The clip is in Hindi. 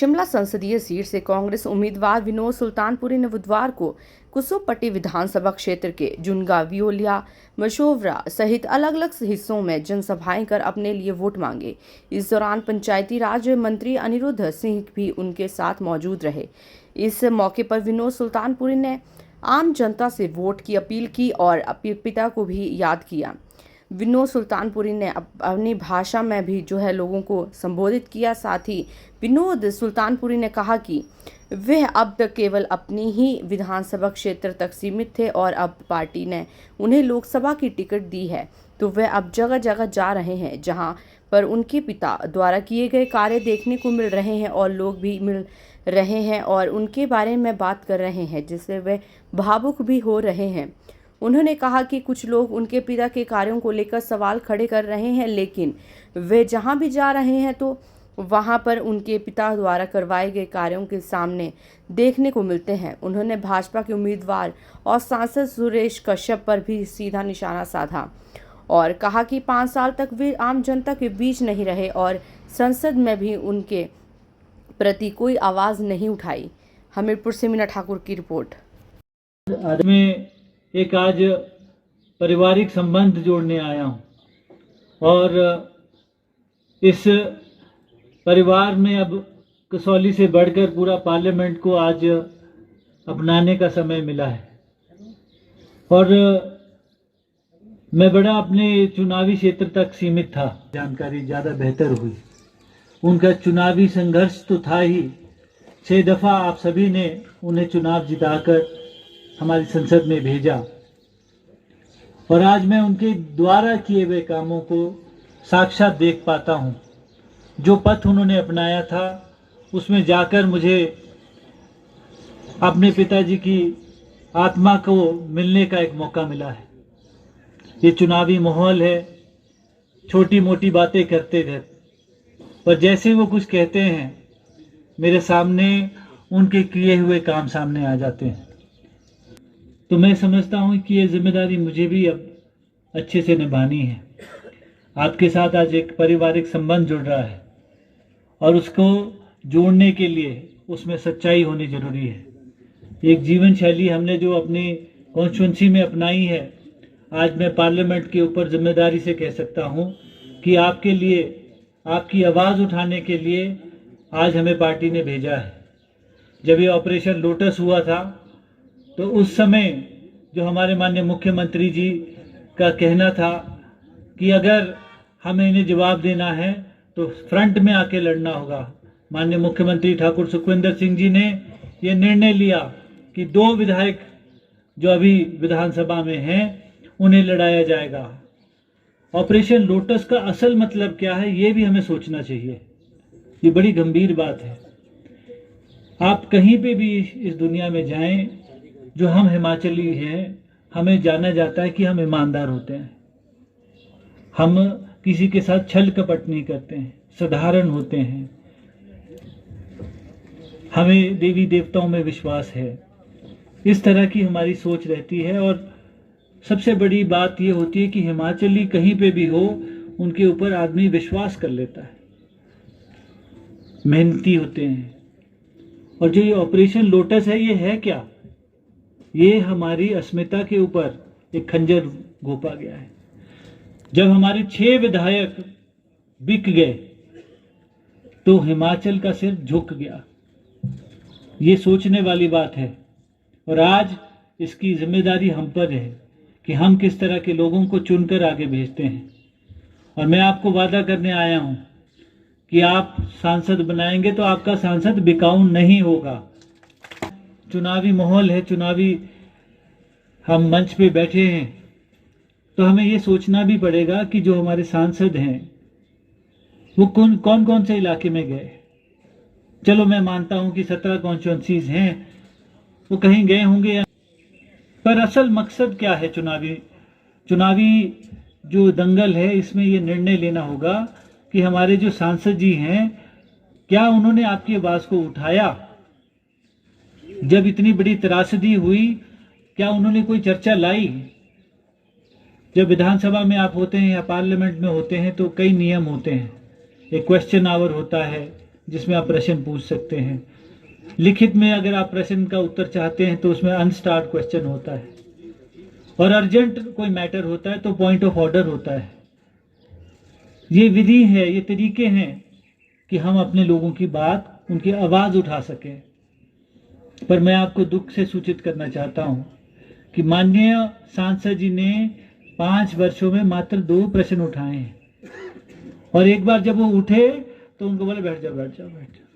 शिमला संसदीय सीट से कांग्रेस उम्मीदवार विनोद सुल्तानपुरी ने बुधवार को कुसुमपट्टी विधानसभा क्षेत्र के जुनगा, वियोलिया, मशोवरा सहित अलग अलग हिस्सों में जनसभाएं कर अपने लिए वोट मांगे। इस दौरान पंचायती राज मंत्री अनिरुद्ध सिंह भी उनके साथ मौजूद रहे। इस मौके पर विनोद सुल्तानपुरी ने आम जनता से वोट की अपील की और अपने पिता को भी याद किया। विनोद सुल्तानपुरी ने अपनी भाषा में भी लोगों को संबोधित किया। साथ ही विनोद सुल्तानपुरी ने कहा कि वह अब तक केवल अपनी ही विधानसभा क्षेत्र तक सीमित थे और अब पार्टी ने उन्हें लोकसभा की टिकट दी है, तो वह अब जगह जगह जा रहे हैं जहां पर उनके पिता द्वारा किए गए कार्य देखने को मिल रहे हैं और लोग भी मिल रहे हैं और उनके बारे में बात कर रहे हैं, जिससे वह भावुक भी हो रहे हैं। उन्होंने कहा कि कुछ लोग उनके पिता के कार्यों को लेकर सवाल खड़े कर रहे हैं, लेकिन वे जहां भी जा रहे हैं तो वहां पर उनके पिता द्वारा करवाए गए कार्यों के सामने देखने को मिलते हैं। उन्होंने भाजपा के उम्मीदवार और सांसद सुरेश कश्यप पर भी सीधा निशाना साधा और कहा कि 5 साल तक वे आम जनता के बीच नहीं रहे और संसद में भी उनके प्रति कोई आवाज़ नहीं उठाई। हमीरपुर से मीना ठाकुर की रिपोर्ट। एक आज पारिवारिक संबंध जोड़ने आया हूं और इस परिवार में अब कसौली से बढ़कर पूरा पार्लियामेंट को आज अपनाने का समय मिला है और मैं बड़ा अपने चुनावी क्षेत्र तक सीमित था। जानकारी ज़्यादा बेहतर हुई। उनका चुनावी संघर्ष तो था ही। 6 दफ़ा आप सभी ने उन्हें चुनाव जिताकर हमारी संसद में भेजा और आज मैं उनके द्वारा किए हुए कामों को साक्षात देख पाता हूं। जो पथ उन्होंने अपनाया था उसमें जाकर मुझे अपने पिताजी की आत्मा को मिलने का एक मौका मिला है। ये चुनावी माहौल है, छोटी मोटी बातें करते थे, पर जैसे वो कुछ कहते हैं मेरे सामने उनके किए हुए काम सामने आ जाते हैं। तो मैं समझता हूं कि ये जिम्मेदारी मुझे भी अब अच्छे से निभानी है। आपके साथ आज एक पारिवारिक संबंध जुड़ रहा है और उसको जोड़ने के लिए उसमें सच्चाई होनी जरूरी है। एक जीवन शैली हमने जो अपनी कॉन्स्टिट्यूंसी में अपनाई है, आज मैं पार्लियामेंट के ऊपर जिम्मेदारी से कह सकता हूं कि आपके लिए, आपकी आवाज़ उठाने के लिए आज हमें पार्टी ने भेजा है। जब ये ऑपरेशन लोटस हुआ था तो उस समय जो हमारे माननीय मुख्यमंत्री जी का कहना था कि अगर हमें इन्हें जवाब देना है तो फ्रंट में आके लड़ना होगा, माननीय मुख्यमंत्री ठाकुर सुखविंदर सिंह जी ने ये निर्णय लिया कि 2 विधायक जो अभी विधानसभा में हैं उन्हें लड़ाया जाएगा। ऑपरेशन लोटस का असल मतलब क्या है ये भी हमें सोचना चाहिए। ये बड़ी गंभीर बात है। आप कहीं पे भी इस दुनिया में जाएं, जो हम हिमाचली हैं, हमें जाना जाता है कि हम ईमानदार होते हैं, हम किसी के साथ छल कपट नहीं करते हैं, साधारण होते हैं, हमें देवी देवताओं में विश्वास है। इस तरह की हमारी सोच रहती है और सबसे बड़ी बात यह होती है कि हिमाचली कहीं पे भी हो उनके ऊपर आदमी विश्वास कर लेता है, मेहनती होते हैं। और जो ये ऑपरेशन लोटस है, ये है क्या? ये हमारी अस्मिता के ऊपर एक खंजर घोंपा गया है। जब हमारे 6 विधायक बिक गए तो हिमाचल का सिर झुक गया। ये सोचने वाली बात है और आज इसकी जिम्मेदारी हम पर है कि हम किस तरह के लोगों को चुनकर आगे भेजते हैं। और मैं आपको वादा करने आया हूं कि आप सांसद बनाएंगे तो आपका सांसद बिकाऊ नहीं होगा। चुनावी माहौल है, चुनावी हम मंच पे बैठे हैं, तो हमें ये सोचना भी पड़ेगा कि जो हमारे सांसद हैं वो कौन कौन से इलाके में गए। चलो मैं मानता हूं कि 17 कॉन्स्टिट्यूंसीज हैं, वो कहीं गए होंगे, पर असल मकसद क्या है? चुनावी जो दंगल है, इसमें ये निर्णय लेना होगा कि हमारे जो सांसद जी हैं, क्या उन्होंने आपकी आवाज को उठाया? जब इतनी बड़ी त्रासदी हुई, क्या उन्होंने कोई चर्चा लाई? जब विधानसभा में आप होते हैं या पार्लियामेंट में होते हैं तो कई नियम होते हैं। एक क्वेश्चन आवर होता है, जिसमें आप प्रश्न पूछ सकते हैं। लिखित में अगर आप प्रश्न का उत्तर चाहते हैं तो उसमें अनस्टार्ड क्वेश्चन होता है, और अर्जेंट कोई मैटर होता है तो पॉइंट ऑफ ऑर्डर होता है। ये विधि है, ये तरीके हैं कि हम अपने लोगों की बात, उनकी आवाज़ उठा सकें। पर मैं आपको दुख से सूचित करना चाहता हूं कि माननीय सांसद जी ने 5 वर्षों में मात्र 2 प्रश्न उठाए हैं, और एक बार जब वो उठे तो उनको बोले बैठ जाओ बैठ जाओ बैठ जाओ।